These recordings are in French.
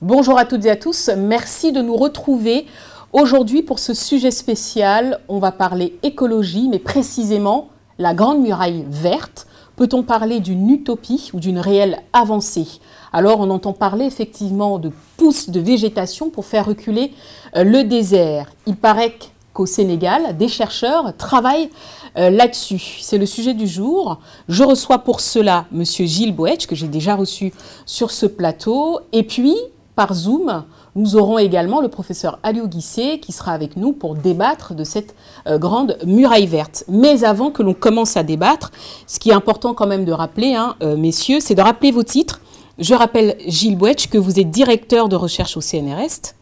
Bonjour à toutes et à tous, merci de nous retrouver aujourd'hui pour ce sujet spécial. On va parler écologie, mais précisément la Grande Muraille Verte. Peut-on parler d'une utopie ou d'une réelle avancée? Alors on entend parler effectivement de pousses de végétation pour faire reculer le désert. Il paraît qu'au Sénégal, des chercheurs travaillent là-dessus. C'est le sujet du jour. Je reçois pour cela M. Gilles Boetch, que j'ai déjà reçu sur ce plateau. Et puis, par Zoom, nous aurons également le professeur Aliou Guissé qui sera avec nous pour débattre de cette grande muraille verte. Mais avant que l'on commence à débattre, ce qui est important quand même de rappeler, messieurs, c'est de rappeler vos titres. Je rappelle, Gilles Boetch, que vous êtes directeur de recherche au CNRS,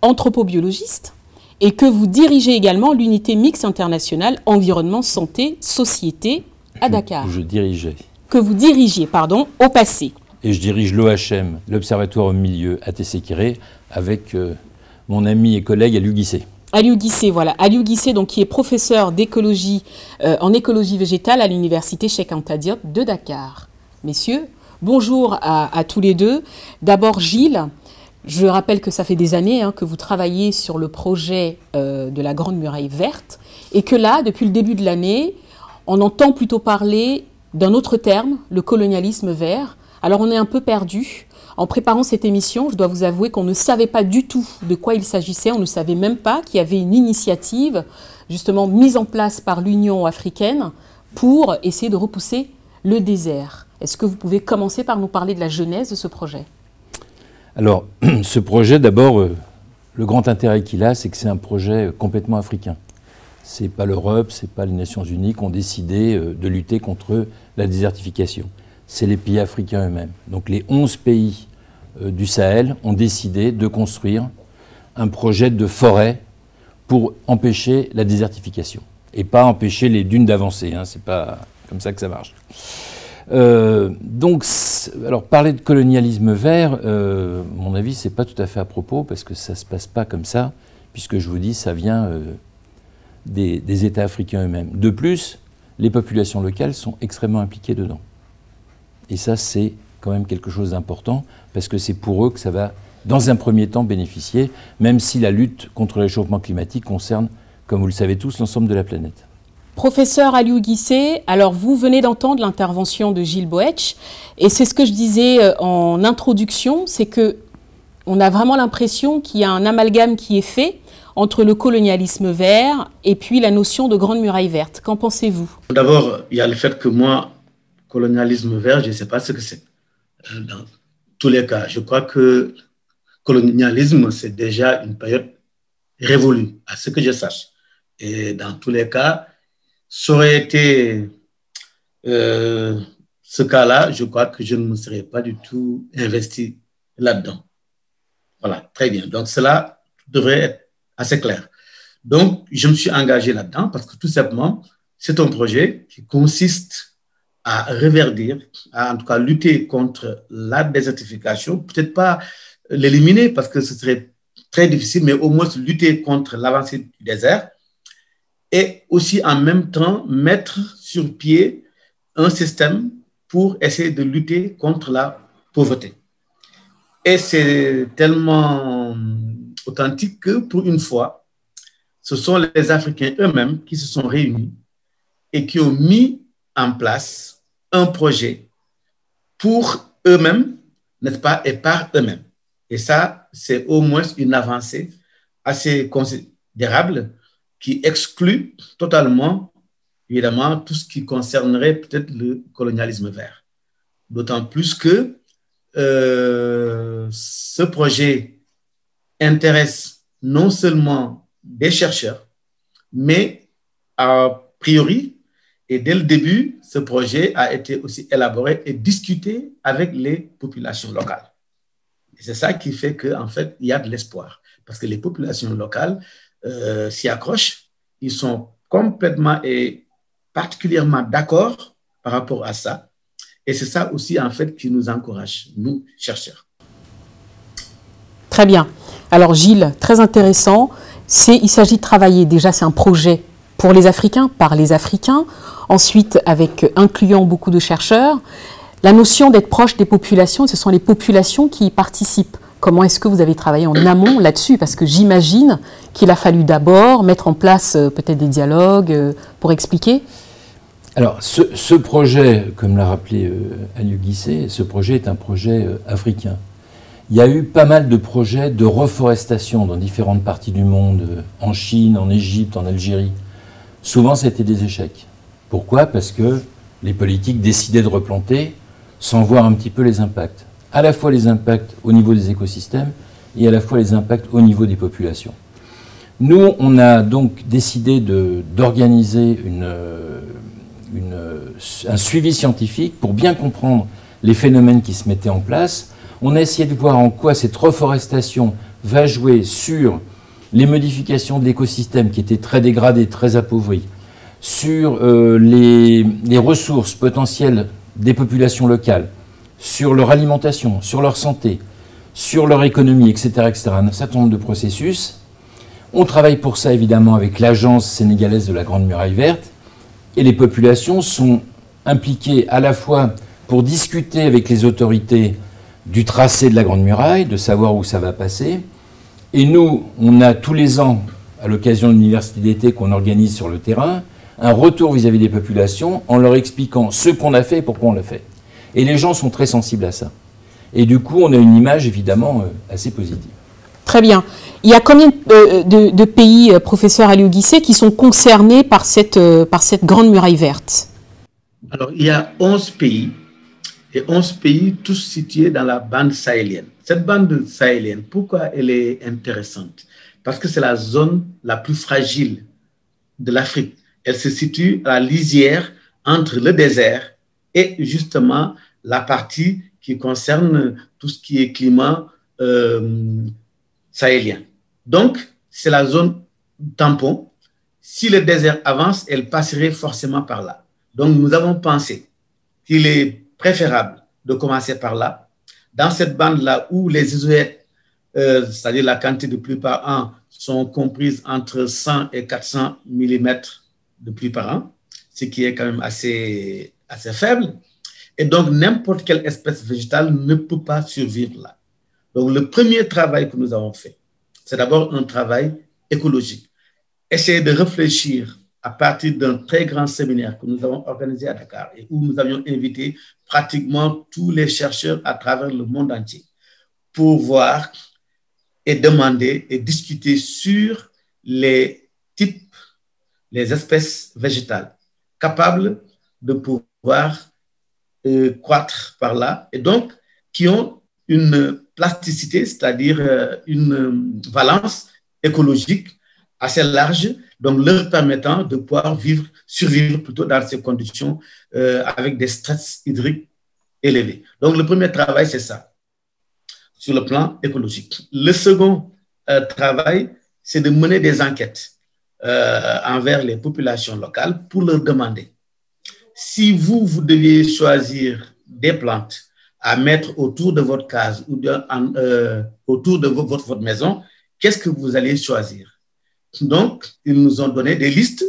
anthropobiologiste, et que vous dirigez également l'unité mixte internationale environnement, santé, société à Dakar. Je dirigeais. Que vous dirigiez, pardon, au passé. Et je dirige l'OHM, l'Observatoire au milieu à Tessékéré, avec mon ami et collègue Aliou Guissé. Aliou Guissé, voilà. Aliou Guissé, donc, qui est professeur d'écologie en écologie végétale à l'université Cheikh Anta Diop de Dakar. Messieurs, bonjour à tous les deux. D'abord, Gilles, je rappelle que ça fait des années que vous travaillez sur le projet de la Grande Muraille Verte et que là, depuis le début de l'année, on entend plutôt parler d'un autre terme, le colonialisme vert. Alors on est un peu perdu. En préparant cette émission, je dois vous avouer qu'on ne savait pas du tout de quoi il s'agissait. On ne savait même pas qu'il y avait une initiative justement mise en place par l'Union africaine pour essayer de repousser le désert. Est-ce que vous pouvez commencer par nous parler de la genèse de ce projet ? Alors, ce projet, d'abord, le grand intérêt qu'il a, c'est que c'est un projet complètement africain. Ce n'est pas l'Europe, ce n'est pas les Nations Unies qui ont décidé de lutter contre la désertification. C'est les pays africains eux-mêmes. Donc les 11 pays du Sahel ont décidé de construire un projet de forêt pour empêcher la désertification. Et pas empêcher les dunes d'avancer, c'est pas comme ça que ça marche. Alors parler de colonialisme vert, à mon avis, c'est pas tout à fait à propos, parce que ça se passe pas comme ça, puisque je vous dis, ça vient des États africains eux-mêmes. De plus, les populations locales sont extrêmement impliquées dedans. Et ça, c'est quand même quelque chose d'important, parce que c'est pour eux que ça va, dans un premier temps, bénéficier, même si la lutte contre le réchauffement climatique concerne, comme vous le savez tous, l'ensemble de la planète. Professeur Aliou Guissé, alors vous venez d'entendre l'intervention de Gilles Boetch, et c'est ce que je disais en introduction, c'est qu'on a vraiment l'impression qu'il y a un amalgame qui est fait entre le colonialisme vert et puis la notion de Grande Muraille Verte. Qu'en pensez-vous? D'abord, il y a le fait que moi, colonialisme vert, je ne sais pas ce que c'est. Dans tous les cas, je crois que colonialisme, c'est déjà une période révolue, à ce que je sache. Et dans tous les cas, ça aurait été ce cas-là, je crois que je ne me serais pas du tout investi là-dedans. Voilà, très bien. Donc, cela devrait être assez clair. Donc, je me suis engagé là-dedans parce que tout simplement, c'est un projet qui consiste à reverdir, à en tout cas lutter contre la désertification, peut-être pas l'éliminer parce que ce serait très difficile, mais au moins lutter contre l'avancée du désert et aussi en même temps mettre sur pied un système pour essayer de lutter contre la pauvreté. Et c'est tellement authentique que pour une fois, ce sont les Africains eux-mêmes qui se sont réunis et qui ont mis en place un projet pour eux-mêmes, n'est-ce pas, et par eux-mêmes. Et ça, c'est au moins une avancée assez considérable qui exclut totalement, évidemment, tout ce qui concernerait peut-être le colonialisme vert. D'autant plus que ce projet intéresse non seulement des chercheurs, mais a priori, et dès le début, ce projet a été aussi élaboré et discuté avec les populations locales. Et c'est ça qui fait qu'en fait, il y a de l'espoir. Parce que les populations locales s'y accrochent, ils sont complètement et particulièrement d'accord par rapport à ça. Et c'est ça aussi, en fait, qui nous encourage, nous, chercheurs. Très bien. Alors, Gilles, très intéressant. Il s'agit de travailler, déjà, c'est un projet pour les Africains, par les Africains, ensuite incluant beaucoup de chercheurs. La notion d'être proche des populations, ce sont les populations qui y participent. Comment est-ce que vous avez travaillé en amont là-dessus? Parce que j'imagine qu'il a fallu d'abord mettre en place peut-être des dialogues pour expliquer. Alors, ce projet, comme l'a rappelé Aliou Guissé, ce projet est un projet africain. Il y a eu pas mal de projets de reforestation dans différentes parties du monde, en Chine, en Égypte, en Algérie. Souvent, c'était des échecs. Pourquoi? Parce que les politiques décidaient de replanter sans voir un petit peu les impacts. À la fois les impacts au niveau des écosystèmes et à la fois les impacts au niveau des populations. Nous, on a donc décidé d'organiser un suivi scientifique pour bien comprendre les phénomènes qui se mettaient en place. On a essayé de voir en quoi cette reforestation va jouer sur les modifications de l'écosystème qui étaient très dégradées, très appauvries, sur les ressources potentielles des populations locales, sur leur alimentation, sur leur santé, sur leur économie, etc., etc. Un certain nombre de processus. On travaille pour ça évidemment avec l'Agence sénégalaise de la Grande Muraille Verte, et les populations sont impliquées à la fois pour discuter avec les autorités du tracé de la Grande Muraille, de savoir où ça va passer. Et nous, on a tous les ans, à l'occasion de l'université d'été qu'on organise sur le terrain, un retour vis-à-vis des populations en leur expliquant ce qu'on a fait et pourquoi on l'a fait. Et les gens sont très sensibles à ça. Et du coup, on a une image évidemment assez positive. Très bien. Il y a combien de pays, professeur Aliou Guissé, qui sont concernés par cette Grande Muraille Verte? Alors, il y a 11 pays. Et 11 pays, tous situés dans la bande sahélienne. Cette bande sahélienne, pourquoi elle est intéressante? Parce que c'est la zone la plus fragile de l'Afrique. Elle se situe à la lisière entre le désert et justement la partie qui concerne tout ce qui est climat sahélien. Donc, c'est la zone tampon. Si le désert avance, elle passerait forcément par là. Donc, nous avons pensé qu'il est préférable de commencer par là, dans cette bande-là où les isoètes, c'est-à-dire la quantité de pluie par an, sont comprises entre 100 et 400 mm de pluie par an, ce qui est quand même assez faible. Et donc, n'importe quelle espèce végétale ne peut pas survivre là. Donc, le premier travail que nous avons fait, c'est d'abord un travail écologique. Essayer de réfléchir à partir d'un très grand séminaire que nous avons organisé à Dakar et où nous avions invité pratiquement tous les chercheurs à travers le monde entier pour voir et demander et discuter sur les types, les espèces végétales capables de pouvoir croître par là et donc qui ont une plasticité, c'est-à-dire une valence écologique assez large, donc leur permettant de pouvoir survivre plutôt dans ces conditions avec des stress hydriques élevés. Donc le premier travail, c'est ça, sur le plan écologique. Le second travail, c'est de mener des enquêtes envers les populations locales pour leur demander si vous deviez choisir des plantes à mettre autour de votre case ou autour de votre maison, qu'est-ce que vous allez choisir? Donc, ils nous ont donné des listes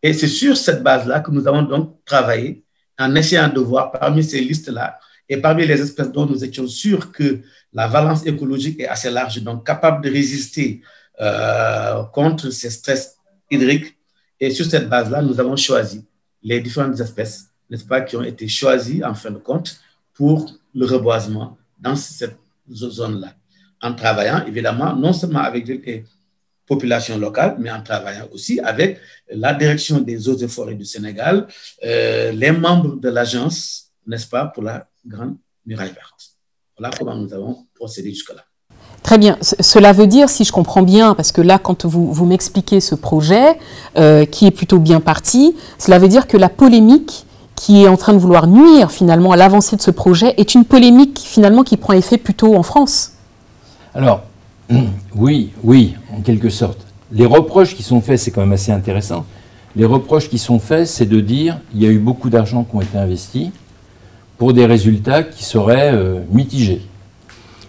et c'est sur cette base-là que nous avons donc travaillé en essayant de voir parmi ces listes-là et parmi les espèces dont nous étions sûrs que la valence écologique est assez large, donc capable de résister contre ces stress hydriques. Et sur cette base-là, nous avons choisi les différentes espèces, n'est-ce pas, qui ont été choisies en fin de compte pour le reboisement dans cette zone-là, en travaillant évidemment non seulement avec les population locale, mais en travaillant aussi avec la direction des eaux et forêts du Sénégal, les membres de l'agence, n'est-ce pas, pour la Grande Muraille Verte. Voilà comment nous avons procédé jusque-là. Très bien. Cela veut dire, si je comprends bien, parce que là, quand vous m'expliquez ce projet, qui est plutôt bien parti, cela veut dire que la polémique qui est en train de vouloir nuire finalement à l'avancée de ce projet est une polémique finalement qui prend effet plutôt en France. Alors, oui, en quelque sorte. Les reproches qui sont faits, c'est quand même assez intéressant. Les reproches qui sont faits, c'est de dire qu'il y a eu beaucoup d'argent qui ont été investis pour des résultats qui seraient mitigés.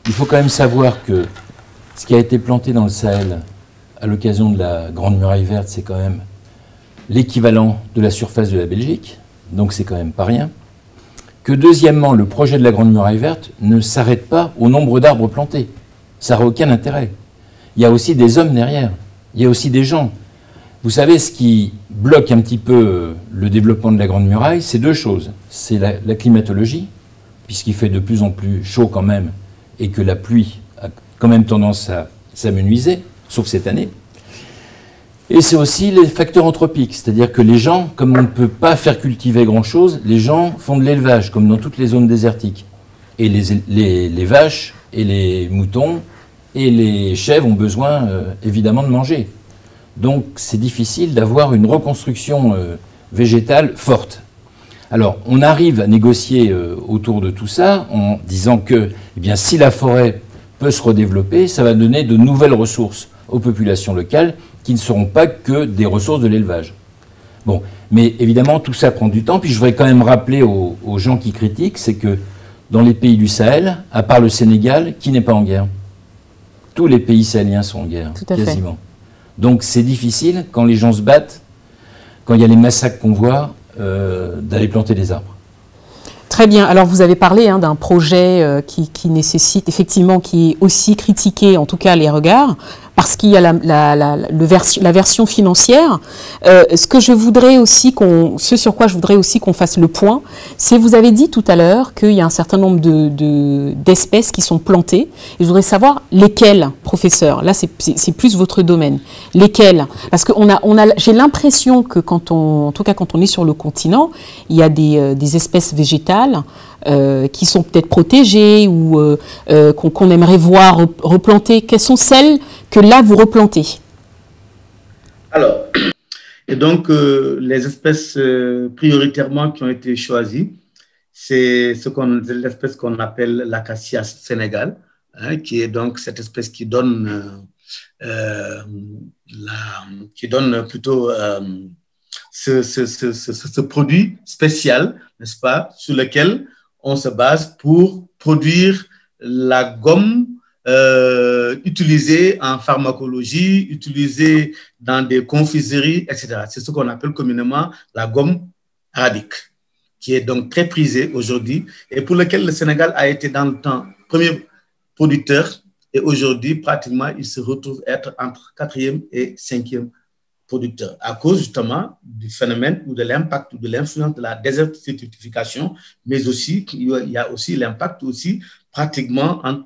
Il faut quand même savoir que ce qui a été planté dans le Sahel à l'occasion de la Grande Muraille Verte, c'est quand même l'équivalent de la surface de la Belgique, donc c'est quand même pas rien. Que deuxièmement, le projet de la Grande Muraille Verte ne s'arrête pas au nombre d'arbres plantés. Ça n'a aucun intérêt. Il y a aussi des hommes derrière. Il y a aussi des gens. Vous savez, ce qui bloque un petit peu le développement de la Grande Muraille, c'est deux choses. C'est la climatologie, puisqu'il fait de plus en plus chaud quand même, et que la pluie a quand même tendance à s'amenuiser, sauf cette année. Et c'est aussi les facteurs anthropiques, c'est-à-dire que les gens, comme on ne peut pas faire cultiver grand-chose, les gens font de l'élevage, comme dans toutes les zones désertiques. Et les vaches et les moutons et les chèvres ont besoin évidemment de manger. Donc c'est difficile d'avoir une reconstruction végétale forte. Alors on arrive à négocier autour de tout ça en disant que eh bien, si la forêt peut se redévelopper, ça va donner de nouvelles ressources aux populations locales qui ne seront pas que des ressources de l'élevage. Bon, mais évidemment tout ça prend du temps. Puis je voudrais quand même rappeler aux gens qui critiquent, c'est que dans les pays du Sahel, à part le Sénégal, qui n'est pas en guerre? Tous les pays sahéliens sont en guerre, quasiment. Donc c'est difficile, quand les gens se battent, quand il y a les massacres qu'on voit, d'aller planter des arbres. Très bien. Alors vous avez parlé d'un projet qui nécessite, effectivement, qui est aussi critiqué, en tout cas les regards, parce qu'il y a la version financière. Ce sur quoi je voudrais aussi qu'on fasse le point, c'est, vous avez dit tout à l'heure qu'il y a un certain nombre d'espèces qui sont plantées. Et je voudrais savoir lesquelles, professeur. Là, c'est plus votre domaine. Lesquelles? Parce que j'ai l'impression que en tout cas quand on est sur le continent, il y a des espèces végétales qui sont peut-être protégées ou qu'on aimerait voir replantées. Quelles sont celles que là vous replantez? Alors, et donc les espèces prioritairement qui ont été choisies, c'est l'espèce qu'on appelle l'acacia sénégal, qui est donc cette espèce qui donne plutôt ce produit spécial, n'est-ce pas, sur lequel on se base pour produire la gomme utilisée en pharmacologie, utilisée dans des confiseries, etc. C'est ce qu'on appelle communément la gomme arabique, qui est donc très prisée aujourd'hui et pour lequel le Sénégal a été dans le temps premier producteur et aujourd'hui, pratiquement, il se retrouve être entre 4e et 5e producteur à cause justement du phénomène ou de l'impact ou de l'influence de la désertification, mais aussi il y a aussi l'impact aussi pratiquement en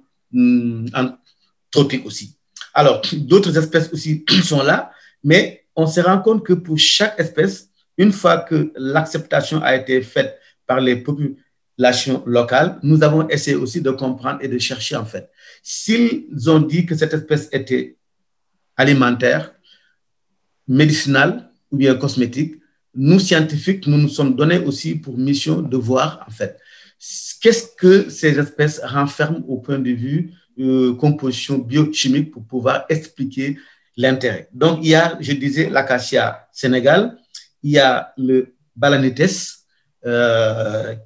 tropique aussi. Alors, d'autres espèces aussi sont là, mais on se rend compte que pour chaque espèce, une fois que l'acceptation a été faite par les populations locales, nous avons essayé aussi de comprendre et de chercher en fait. S'ils ont dit que cette espèce était alimentaire, médicinale ou bien cosmétique, nous, scientifiques, nous nous sommes donnés aussi pour mission de voir, en fait, qu'est-ce que ces espèces renferment au point de vue composition biochimique pour pouvoir expliquer l'intérêt. Donc, il y a, je disais, l'acacia sénégal, il y a le balanites,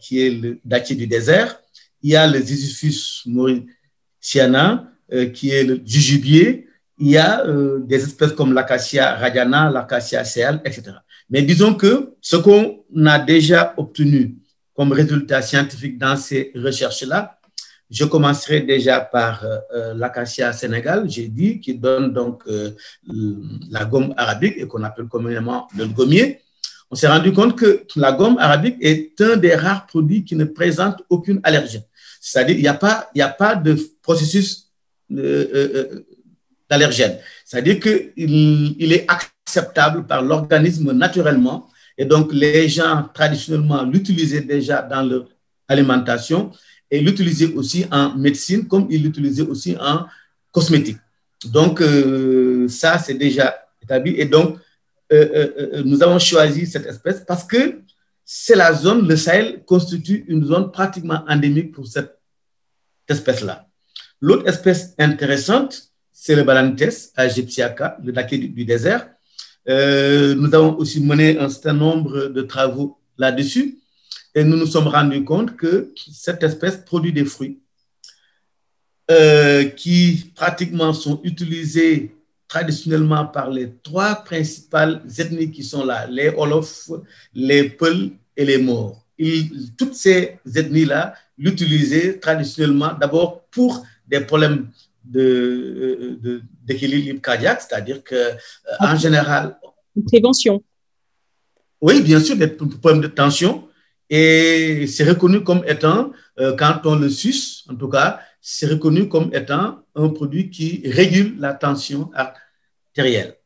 qui est le dattier du désert, il y a le Ziziphus mauritiana, qui est le jujubier, il y a des espèces comme l'acacia radiana, l'acacia séal, etc. Mais disons que ce qu'on a déjà obtenu comme résultat scientifique dans ces recherches-là, je commencerai déjà par l'acacia sénégal, j'ai dit, qui donne donc la gomme arabique et qu'on appelle communément le gommier. On s'est rendu compte que la gomme arabique est un des rares produits qui ne présente aucune allergène. C'est-à-dire qu'il n'y a pas de processus d'allergène. C'est-à-dire qu'il est acceptable par l'organisme naturellement et donc les gens traditionnellement l'utilisaient déjà dans leur alimentation et l'utilisaient aussi en médecine comme ils l'utilisaient aussi en cosmétique. Donc ça c'est déjà établi et donc nous avons choisi cette espèce parce que c'est la zone, le Sahel constitue une zone pratiquement endémique pour cette espèce-là. L'autre espèce intéressante, c'est le balanites aegyptiaca, le daké du désert. Nous avons aussi mené un certain nombre de travaux là-dessus et nous nous sommes rendus compte que cette espèce produit des fruits qui pratiquement sont utilisés traditionnellement par les trois principales ethnies qui sont là, les Wolofs, les Peuls et les Maures. Toutes ces ethnies-là l'utilisaient traditionnellement d'abord pour des problèmes d'équilibre cardiaque, c'est-à-dire qu'en général... Une prévention. Oui, bien sûr, des problèmes de tension. Et c'est reconnu comme étant, quand on le suce, en tout cas, c'est reconnu comme étant un produit qui régule la tension artérielle.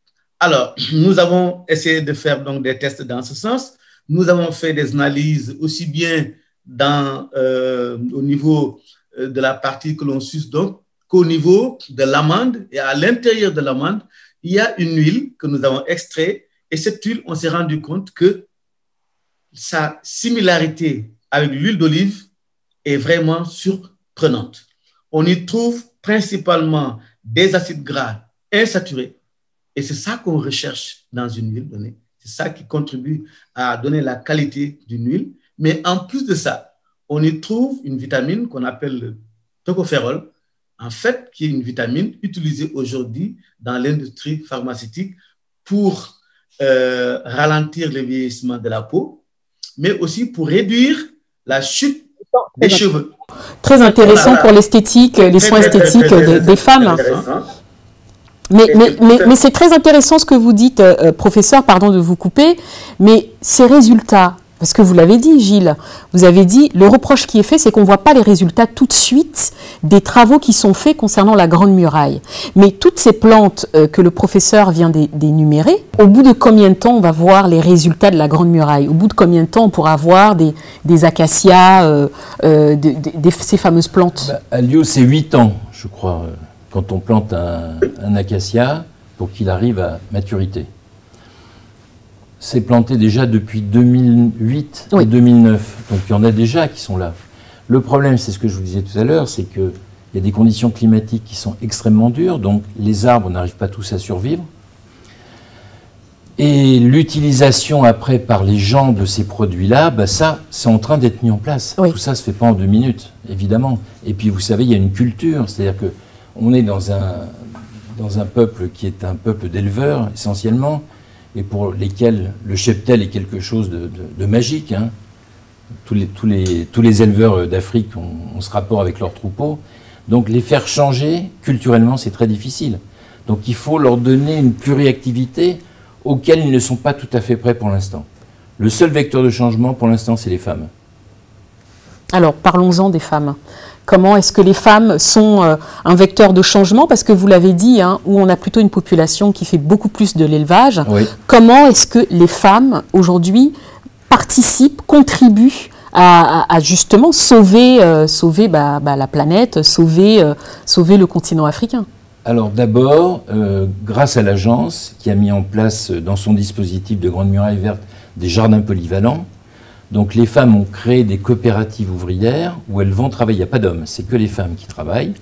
Alors, nous avons essayé de faire donc des tests dans ce sens. Nous avons fait des analyses aussi bien au niveau de la partie que l'on suce donc qu'au niveau de l'amande. Et à l'intérieur de l'amande, il y a une huile que nous avons extraite. Et cette huile, on s'est rendu compte que sa similarité avec l'huile d'olive est vraiment surprenante. On y trouve principalement des acides gras insaturés. Et c'est ça qu'on recherche dans une huile donnée. C'est ça qui contribue à donner la qualité d'une huile. Mais en plus de ça, on y trouve une vitamine qu'on appelle le tocophérol, en fait, qui est une vitamine utilisée aujourd'hui dans l'industrie pharmaceutique pour ralentir le vieillissement de la peau, mais aussi pour réduire la chute des cheveux. Très intéressant pour l'esthétique, les soins esthétiques des femmes. Mais c'est très intéressant ce que vous dites, professeur, pardon de vous couper, mais ces résultats, parce que vous l'avez dit, Gilles, vous avez dit, le reproche qui est fait, c'est qu'on ne voit pas les résultats tout de suite des travaux qui sont faits concernant la Grande Muraille. Mais toutes ces plantes que le professeur vient d'énumérer, au bout de combien de temps on va voir les résultats de la Grande Muraille? Au bout de combien de temps on pourra voir des acacias, ces fameuses plantes? À Lyon, c'est 8 ans, je crois, quand on plante un acacia pour qu'il arrive à maturité. C'est planté déjà depuis 2008 et 2009. Donc il y en a déjà qui sont là. Le problème, c'est ce que je vous disais tout à l'heure, c'est qu'il y a des conditions climatiques qui sont extrêmement dures, donc les arbres n'arrivent pas tous à survivre. Et l'utilisation après par les gens de ces produits-là, ça, c'est en train d'être mis en place. Oui. Tout ça ne se fait pas en 2 minutes, évidemment. Et puis vous savez, il y a une culture, c'est-à-dire qu'on est dans un peuple qui est un peuple d'éleveurs, essentiellement, et pour lesquels le cheptel est quelque chose de magique. Hein. Tous les éleveurs d'Afrique ont ce rapport avec leurs troupeaux. Donc les faire changer, culturellement, c'est très difficile. Donc il faut leur donner une pluriactivité auquel ils ne sont pas tout à fait prêts pour l'instant. Le seul vecteur de changement, pour l'instant, c'est les femmes. Alors, parlons-en des femmes. Comment est-ce que les femmes sont un vecteur de changement? Parce que vous l'avez dit, hein, où on a plutôt une population qui fait beaucoup plus de l'élevage. Oui. Comment est-ce que les femmes, aujourd'hui, participent, contribuent à justement sauver la planète, sauver le continent africain? Alors d'abord, grâce à l'agence qui a mis en place dans son dispositif de Grande Muraille Verte des jardins polyvalents, donc les femmes ont créé des coopératives ouvrières où elles vont travailler. Il n'y a pas d'hommes, c'est que les femmes qui travaillent.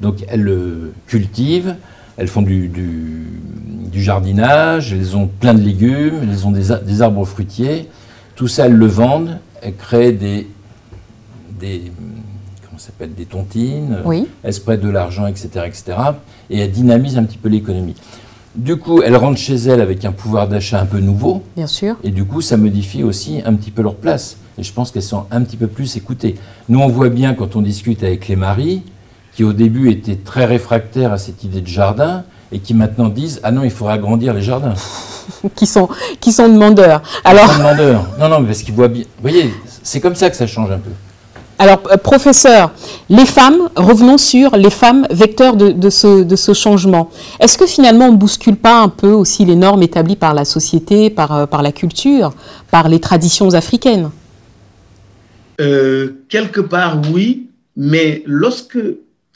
Donc elles cultivent, elles font du jardinage, elles ont plein de légumes, elles ont des arbres fruitiers. Tout ça, elles le vendent, elles créent des tontines, oui. Elles se prêtent de l'argent, etc., etc. Et elles dynamisent un petit peu l'économie. Du coup, elles rentrent chez elles avec un pouvoir d'achat un peu nouveau. Bien sûr. Et du coup, ça modifie aussi un petit peu leur place. Et je pense qu'elles sont un petit peu plus écoutées. Nous, on voit bien quand on discute avec les maris, qui au début étaient très réfractaires à cette idée de jardin, et qui maintenant disent « Ah non, il faudra agrandir les jardins ». qui sont demandeurs. Alors... Ils sont demandeurs. Non, mais parce qu'ils voient bien. Vous voyez, c'est comme ça que ça change un peu. Alors, professeur, les femmes, revenons sur les femmes vecteurs de ce changement. Est-ce que finalement on ne bouscule pas un peu aussi les normes établies par la société, par la culture, par les traditions africaines? Quelque part, oui, mais lorsque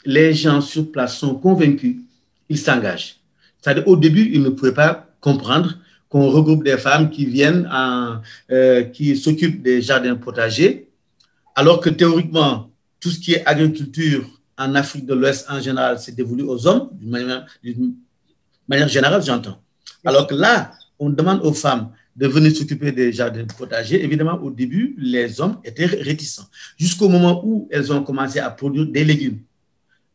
les gens sur place sont convaincus, ils s'engagent. C'est-à-dire, au début, ils ne pouvaient pas comprendre qu'on regroupe des femmes qui viennent, qui s'occupent des jardins potagers, alors que théoriquement, tout ce qui est agriculture en Afrique de l'Ouest en général, c'est dévolu aux hommes, d'une manière générale, j'entends. Alors que là, on demande aux femmes de venir s'occuper des jardins potagers. Évidemment, au début, les hommes étaient réticents, jusqu'au moment où elles ont commencé à produire des légumes,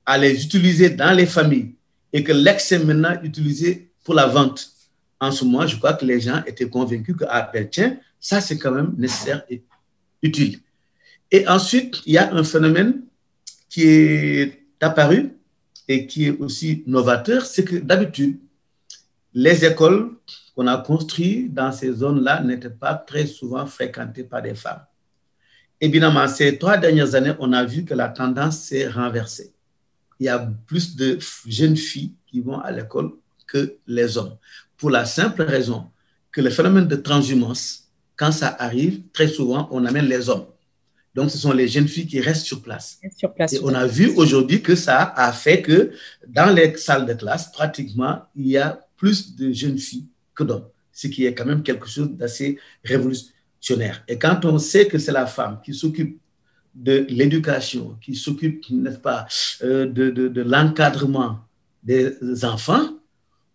à les utiliser dans les familles, et que l'excès maintenant utilisé pour la vente. En ce moment, je crois que les gens étaient convaincus que, tiens, ça c'est quand même nécessaire et utile. Et ensuite, il y a un phénomène qui est apparu et qui est aussi novateur, c'est que d'habitude, les écoles qu'on a construites dans ces zones-là n'étaient pas très souvent fréquentées par des femmes. Évidemment, ces 3 dernières années, on a vu que la tendance s'est renversée. Il y a plus de jeunes filles qui vont à l'école que les hommes, pour la simple raison que le phénomène de transhumance, quand ça arrive, très souvent, on amène les hommes. Donc, ce sont les jeunes filles qui restent sur place. Et on a vu aujourd'hui que ça a fait que dans les salles de classe, pratiquement, il y a plus de jeunes filles que d'hommes, ce qui est quand même quelque chose d'assez révolutionnaire. Et quand on sait que c'est la femme qui s'occupe de l'éducation, qui s'occupe, n'est-ce pas, de l'encadrement des enfants,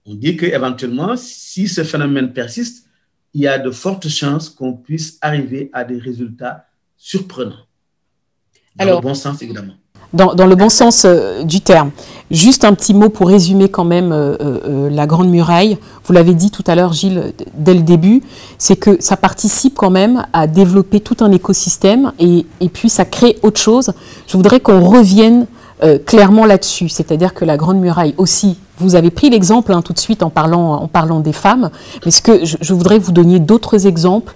on dit qu'éventuellement, si ce phénomène persiste, il y a de fortes chances qu'on puisse arriver à des résultats surprenants. Dans le bon sens, évidemment. Dans le bon sens du terme. Juste un petit mot pour résumer quand même la Grande Muraille. Vous l'avez dit tout à l'heure, Gilles, dès le début, c'est que ça participe quand même à développer tout un écosystème et puis ça crée autre chose. Je voudrais qu'on revienne clairement là-dessus, c'est-à-dire que la Grande Muraille aussi, vous avez pris l'exemple tout de suite en parlant des femmes, mais ce que je voudrais que vous donniez d'autres exemples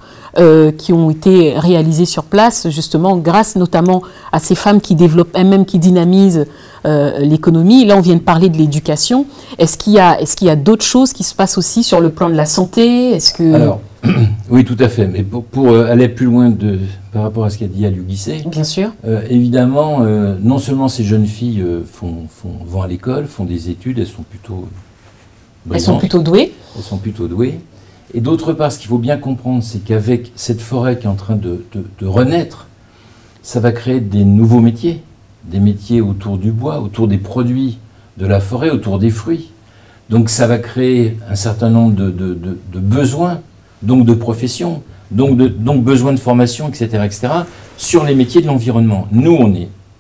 qui ont été réalisés sur place, justement grâce notamment à ces femmes qui développent elles-mêmes, qui dynamisent l'économie. Là, on vient de parler de l'éducation. Est-ce qu'il y a d'autres choses qui se passent aussi sur le plan de la santé? Alors, oui, tout à fait. Mais pour aller plus loin par rapport à ce qu'a dit Aliou Guisset, bien sûr. Évidemment, non seulement ces jeunes filles vont à l'école, font des études, elles sont plutôt brillantes, elles sont plutôt douées. Elles sont plutôt douées. Et d'autre part, ce qu'il faut bien comprendre, c'est qu'avec cette forêt qui est en train de renaître, ça va créer des nouveaux métiers, des métiers autour du bois, autour des produits de la forêt, autour des fruits. Donc ça va créer un certain nombre de besoins, donc de professions, donc besoin de formation, etc., etc., sur les métiers de l'environnement. Nous,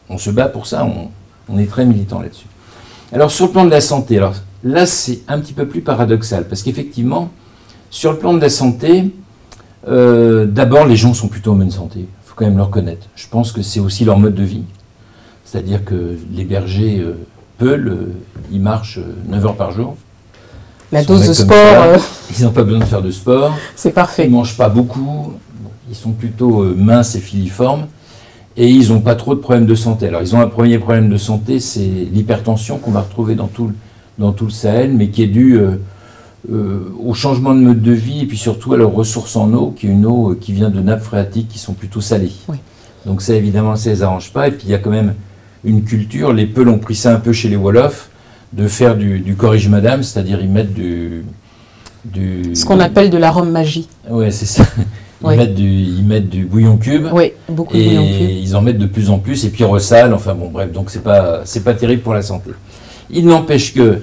on se bat pour ça, on est très militants là-dessus. Alors sur le plan de la santé, alors là c'est un petit peu plus paradoxal, parce qu'effectivement, sur le plan de la santé, d'abord les gens sont plutôt en bonne santé, il faut quand même le reconnaître. Je pense que c'est aussi leur mode de vie, c'est-à-dire que les bergers Peul, ils marchent 9 heures par jour. La dose de sport. Ils n'ont pas besoin de faire de sport. C'est parfait. Ils ne mangent pas beaucoup. Ils sont plutôt minces et filiformes. Et ils n'ont pas trop de problèmes de santé. Alors, ils ont un premier problème de santé, c'est l'hypertension qu'on va retrouver dans tout le Sahel, mais qui est dû au changement de mode de vie et puis surtout à leur ressource en eau, qui est une eau qui vient de nappes phréatiques qui sont plutôt salées. Oui. Donc ça, évidemment, ça ne les arrange pas. Et puis, il y a quand même une culture. Les Peuls ont pris ça un peu chez les Wolofs, de faire du corrige madame, c'est-à-dire ils mettent ce qu'on appelle de l'arôme-magie. Oui, c'est ça. Ils mettent du bouillon cube. Oui, beaucoup de bouillon cube. Et ils en mettent de plus en plus, et puis ils ressalent, enfin bon, bref, donc c'est pas terrible pour la santé. Il n'empêche que,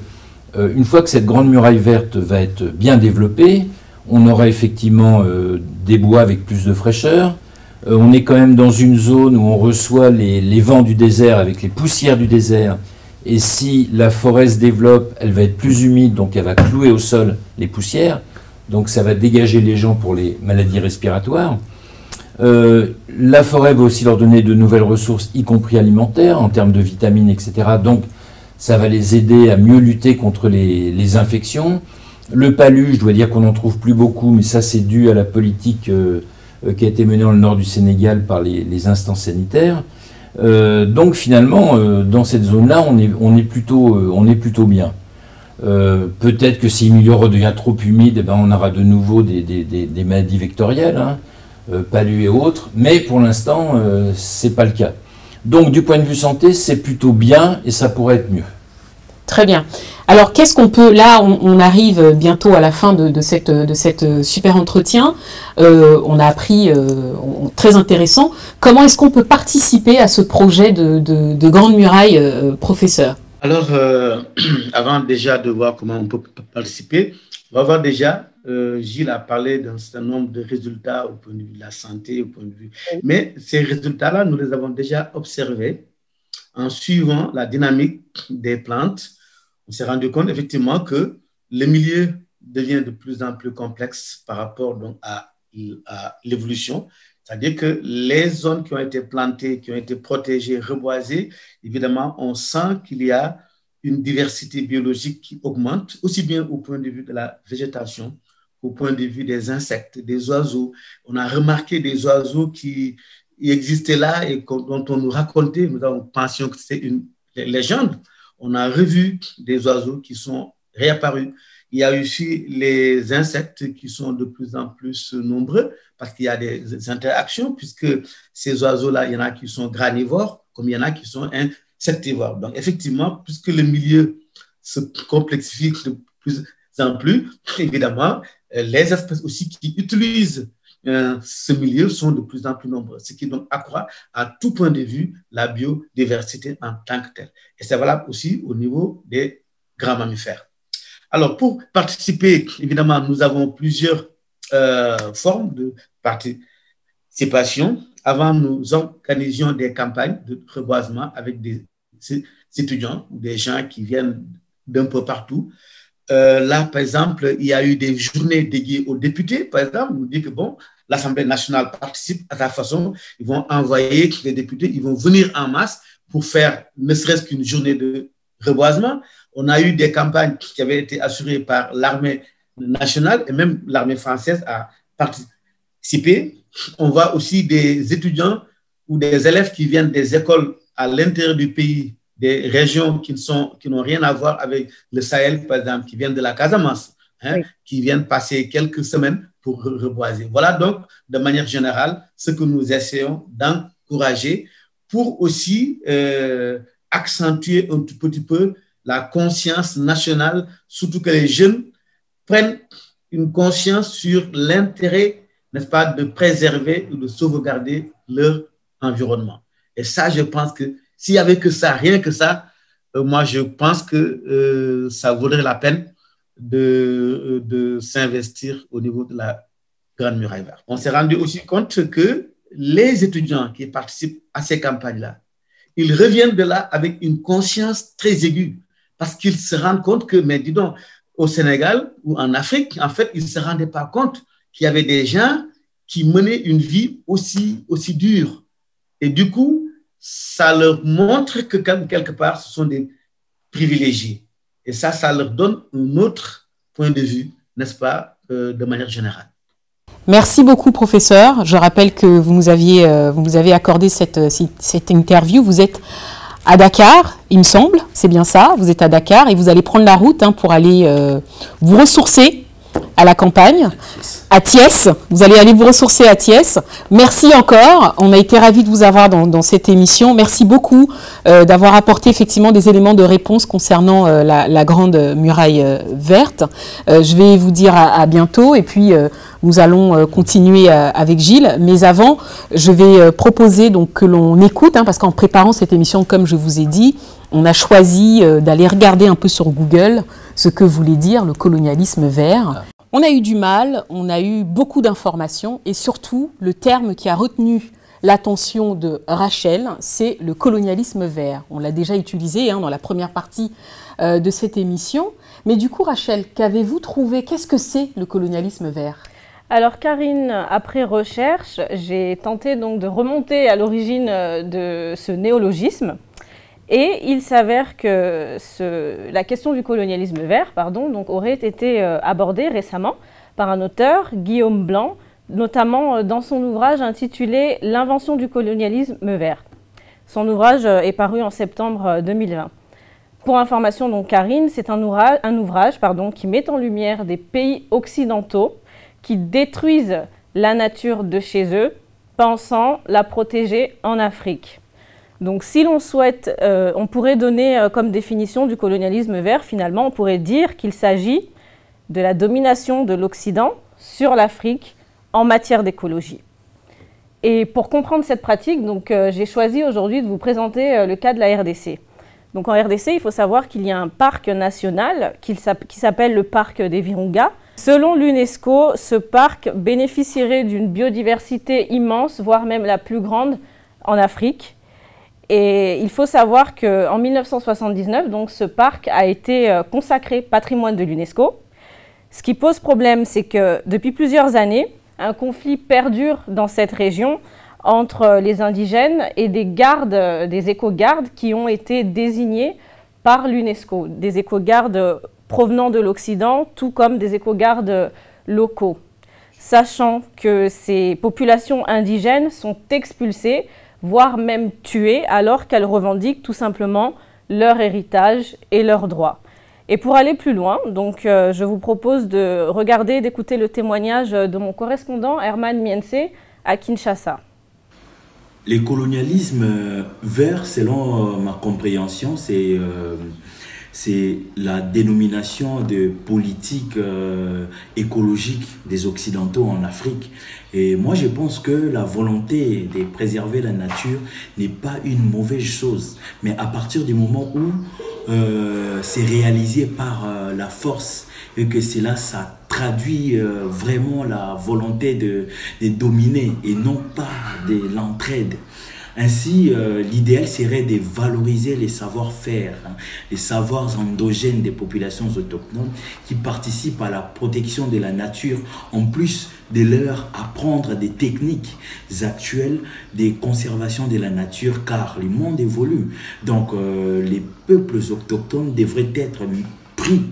une fois que cette grande muraille verte va être bien développée, on aura effectivement des bois avec plus de fraîcheur. On est quand même dans une zone où on reçoit les vents du désert avec les poussières du désert. Et si la forêt se développe, elle va être plus humide, donc elle va clouer au sol les poussières. Donc ça va dégager les gens pour les maladies respiratoires. La forêt va aussi leur donner de nouvelles ressources, y compris alimentaires, en termes de vitamines, etc. Donc ça va les aider à mieux lutter contre les infections. Le palu, je dois dire qu'on n'en trouve plus beaucoup, mais ça c'est dû à la politique qui a été menée dans le nord du Sénégal par les instances sanitaires. Donc finalement, dans cette zone-là, on est plutôt bien. Peut-être que si le milieu redevient trop humide, eh ben, on aura de nouveau des maladies vectorielles, hein, palu et autres, mais pour l'instant, c'est pas le cas. Donc du point de vue santé, c'est plutôt bien et ça pourrait être mieux. Très bien. Alors, qu'est-ce qu'on peut... Là, on arrive bientôt à la fin de cette super entretien. On a appris, très intéressant. Comment est-ce qu'on peut participer à ce projet de Grande Muraille, professeur? Alors, avant déjà de voir comment on peut participer, on va voir déjà, Gilles a parlé d'un certain nombre de résultats au point de vue de la santé, au point de vue... Mais ces résultats-là, nous les avons déjà observés en suivant la dynamique des plantes. On s'est rendu compte effectivement que le milieu devient de plus en plus complexe par rapport donc, à l'évolution. C'est-à-dire que les zones qui ont été plantées, qui ont été protégées, reboisées, évidemment, on sent qu'il y a une diversité biologique qui augmente, aussi bien au point de vue de la végétation qu'au point de vue des insectes, des oiseaux. On a remarqué des oiseaux qui existaient là et dont on nous racontait, nous pensions que c'était une légende. On a revu des oiseaux qui sont réapparus. Il y a aussi les insectes qui sont de plus en plus nombreux parce qu'il y a des interactions, puisque ces oiseaux-là, il y en a qui sont granivores, comme il y en a qui sont insectivores. Donc, effectivement, puisque le milieu se complexifie de plus en plus, évidemment, les espèces aussi qui utilisent ce milieu sont de plus en plus nombreux, ce qui donc accroît à tout point de vue la biodiversité en tant que telle. Et c'est valable aussi au niveau des grands mammifères. Alors, pour participer, évidemment, nous avons plusieurs formes de participation. Avant, nous organisions des campagnes de reboisement avec des étudiants ou des gens qui viennent d'un peu partout. Là, par exemple, il y a eu des journées dédiées aux députés. Par exemple, on nous dit que bon, l'Assemblée nationale participe à sa façon. Ils vont envoyer les députés, ils vont venir en masse pour faire ne serait-ce qu'une journée de reboisement. On a eu des campagnes qui avaient été assurées par l'armée nationale et même l'armée française a participé. On voit aussi des étudiants ou des élèves qui viennent des écoles à l'intérieur du pays, des régions qui n'ont rien à voir avec le Sahel, par exemple, qui viennent de la Casamance, oui, qui viennent passer quelques semaines pour reboiser. Voilà donc, de manière générale, ce que nous essayons d'encourager pour aussi accentuer un tout petit peu la conscience nationale, surtout que les jeunes prennent une conscience sur l'intérêt, n'est-ce pas, de préserver ou de sauvegarder leur environnement. Et ça, je pense que s'il n'y avait que ça, rien que ça, moi, je pense que ça vaudrait la peine de s'investir au niveau de la Grande Muraille Verte. On s'est rendu aussi compte que les étudiants qui participent à ces campagnes-là, ils reviennent de là avec une conscience très aiguë parce qu'ils se rendent compte que, mais dis donc, au Sénégal ou en Afrique, en fait, ils ne se rendaient pas compte qu'il y avait des gens qui menaient une vie aussi dure. Et du coup, ça leur montre que quelque part, ce sont des privilégiés. Et ça leur donne un autre point de vue, n'est-ce pas, de manière générale. Merci beaucoup, professeur. Je rappelle que vous nous avez accordé cette interview. Vous êtes à Dakar, il me semble, c'est bien ça. Vous êtes à Dakar et vous allez prendre la route pour aller vous ressourcer à la campagne, à Thiès. Vous allez aller vous ressourcer à Thiès. Merci encore. On a été ravis de vous avoir dans cette émission. Merci beaucoup d'avoir apporté effectivement des éléments de réponse concernant la Grande Muraille Verte. Je vais vous dire à bientôt et puis nous allons continuer avec Gilles. Mais avant, je vais proposer donc que l'on écoute, parce qu'en préparant cette émission, comme je vous ai dit, on a choisi d'aller regarder un peu sur Google ce que voulait dire le colonialisme vert. On a eu du mal, on a eu beaucoup d'informations et surtout, le terme qui a retenu l'attention de Rachel, c'est le colonialisme vert. On l'a déjà utilisé dans la première partie de cette émission. Mais du coup, Rachel, qu'avez-vous trouvé? Qu'est-ce que c'est le colonialisme vert? Alors Karine, après recherche, j'ai tenté donc de remonter à l'origine de ce néologisme. Et il s'avère que la question du colonialisme vert donc, aurait été abordée récemment par un auteur, Guillaume Blanc, notamment dans son ouvrage intitulé « L'invention du colonialisme vert ». Son ouvrage est paru en septembre 2020. Pour information, donc, Karine, c'est un ouvrage qui met en lumière des pays occidentaux qui détruisent la nature de chez eux, pensant la protéger en Afrique. Donc si l'on souhaite, on pourrait donner comme définition du colonialisme vert, finalement, on pourrait dire qu'il s'agit de la domination de l'Occident sur l'Afrique en matière d'écologie. Et pour comprendre cette pratique, j'ai choisi aujourd'hui de vous présenter le cas de la RDC. Donc en RDC, il faut savoir qu'il y a un parc national qui s'appelle le parc des Virunga. Selon l'UNESCO, ce parc bénéficierait d'une biodiversité immense, voire même la plus grande en Afrique. Et il faut savoir qu'en 1979, donc, ce parc a été consacré patrimoine de l'UNESCO. Ce qui pose problème, c'est que depuis plusieurs années, un conflit perdure dans cette région entre les indigènes et des gardes, des éco-gardes qui ont été désignés par l'UNESCO, des éco-gardes provenant de l'Occident, tout comme des éco-gardes locaux, sachant que ces populations indigènes sont expulsées, voire même tuées, alors qu'elles revendiquent tout simplement leur héritage et leurs droits. Et pour aller plus loin, donc, je vous propose de regarder et d'écouter le témoignage de mon correspondant Herman Miense à Kinshasa. Le colonialisme vert, selon ma compréhension, c'est la dénomination de politique écologique des Occidentaux en Afrique. Et moi, je pense que la volonté de préserver la nature n'est pas une mauvaise chose. Mais à partir du moment où c'est réalisé par la force et que cela, ça traduit vraiment la volonté de dominer et non pas de l'entraide. Ainsi, l'idéal serait de valoriser les savoir-faire, les savoirs endogènes des populations autochtones qui participent à la protection de la nature, en plus de leur apprendre des techniques actuelles de conservation de la nature, car le monde évolue. Donc, les peuples autochtones devraient être pris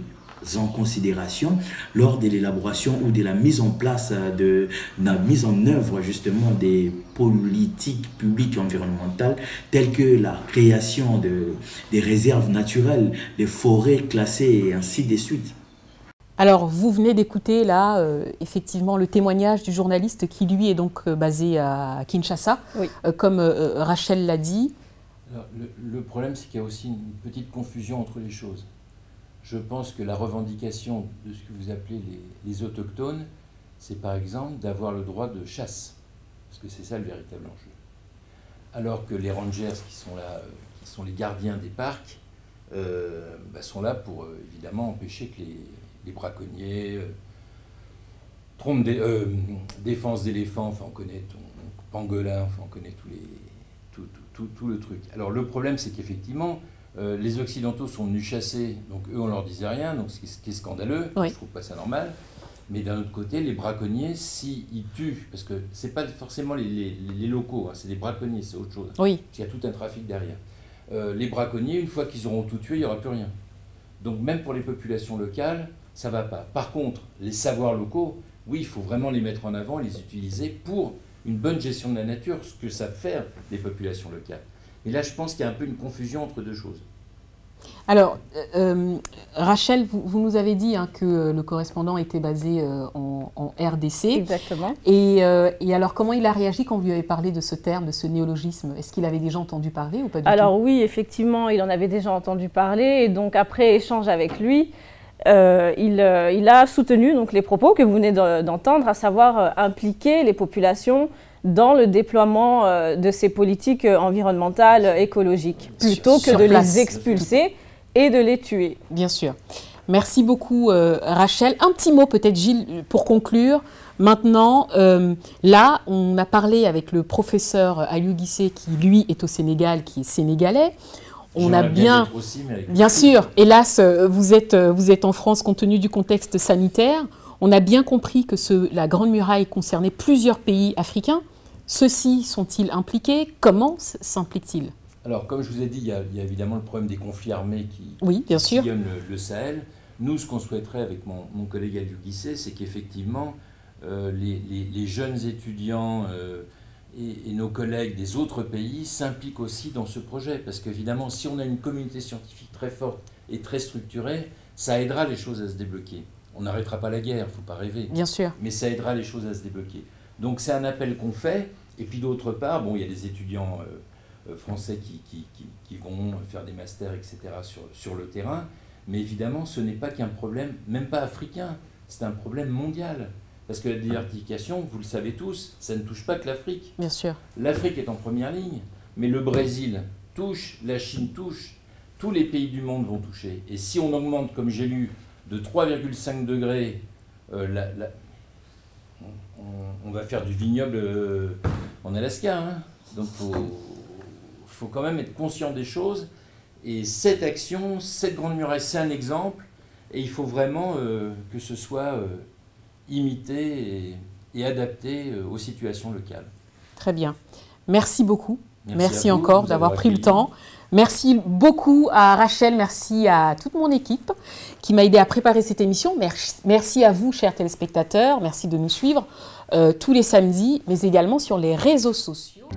en considération lors de l'élaboration ou de la mise en place de la mise en œuvre justement des politiques publiques environnementales telles que la création des réserves naturelles, des forêts classées et ainsi de suite. Alors, vous venez d'écouter là, effectivement, le témoignage du journaliste qui, lui, est donc basé à Kinshasa, oui. Comme Rachel l'a dit. Alors, le problème, c'est qu'il y a aussi une petite confusion entre les choses. Je pense que la revendication de ce que vous appelez les autochtones, c'est par exemple d'avoir le droit de chasse, parce que c'est ça le véritable enjeu. Alors que les rangers qui sont là, qui sont les gardiens des parcs, sont là pour évidemment empêcher que les braconniers, défense d'éléphants, enfin on connaît pangolin, enfin on connaît tout le truc. Alors le problème, c'est qu'effectivement, les Occidentaux sont venus chasser, donc eux on leur disait rien, donc ce qui est scandaleux, oui. Je trouve pas ça normal. Mais d'un autre côté, les braconniers, s'ils tuent, parce que c'est pas forcément les locaux, hein, c'est les braconniers, c'est autre chose. Oui. Il y a tout un trafic derrière. Les braconniers, une fois qu'ils auront tout tué, il n'y aura plus rien. Donc même pour les populations locales, ça va pas. Par contre, les savoirs locaux, oui, il faut vraiment les mettre en avant, les utiliser pour une bonne gestion de la nature, ce que ça fait des populations locales. Et là, je pense qu'il y a un peu une confusion entre deux choses. Alors, Rachel, vous nous avez dit que le correspondant était basé en RDC. Exactement. Et alors, comment il a réagi quand vous lui avez parlé de ce terme, de ce néologisme? Est-ce qu'il avait déjà entendu parler ou pas du tout? Alors oui, effectivement, il en avait déjà entendu parler. Et donc, après échange avec lui, il a soutenu donc, les propos que vous venez d'entendre, à savoir impliquer les populations dans le déploiement de ces politiques environnementales écologiques, plutôt que de les expulser et de les tuer. Bien sûr. Merci beaucoup, Rachel. Un petit mot peut-être, Gilles, pour conclure. Maintenant, là, on a parlé avec le professeur Aliou Guissé, qui, lui, est au Sénégal, qui est sénégalais. On a bien sûr, hélas, vous êtes en France compte tenu du contexte sanitaire. On a bien compris que la Grande Muraille concernait plusieurs pays africains. Ceux-ci sont-ils impliqués? Comment s'impliquent-ils? Alors, comme je vous ai dit, il y a évidemment le problème des conflits armés qui sillonnent le Sahel. Nous, ce qu'on souhaiterait avec mon collègue Aliou Guissé, c'est qu'effectivement, les jeunes étudiants et nos collègues des autres pays s'impliquent aussi dans ce projet. Parce qu'évidemment, si on a une communauté scientifique très forte et très structurée, ça aidera les choses à se débloquer. On n'arrêtera pas la guerre, il ne faut pas rêver. Bien sûr. Mais ça aidera les choses à se débloquer. Donc c'est un appel qu'on fait. Et puis d'autre part, il y a des étudiants français qui vont faire des masters, etc. sur le terrain. Mais évidemment, ce n'est pas qu'un problème, même pas africain, c'est un problème mondial. Parce que la désertification, vous le savez tous, ça ne touche pas que l'Afrique. Bien sûr. L'Afrique est en première ligne, mais le Brésil touche, la Chine touche, tous les pays du monde vont toucher. Et si on augmente, comme j'ai lu, de 3,5 degrés, on va faire du vignoble en Alaska. Hein. Donc il faut quand même être conscient des choses. Et cette action, cette Grande Muraille, c'est un exemple. Et il faut vraiment que ce soit imité et adapté aux situations locales. Très bien. Merci beaucoup. Merci encore d'avoir pris le temps. Merci beaucoup à Rachel, merci à toute mon équipe qui m'a aidé à préparer cette émission. Merci à vous, chers téléspectateurs. Merci de nous suivre tous les samedis, mais également sur les réseaux sociaux.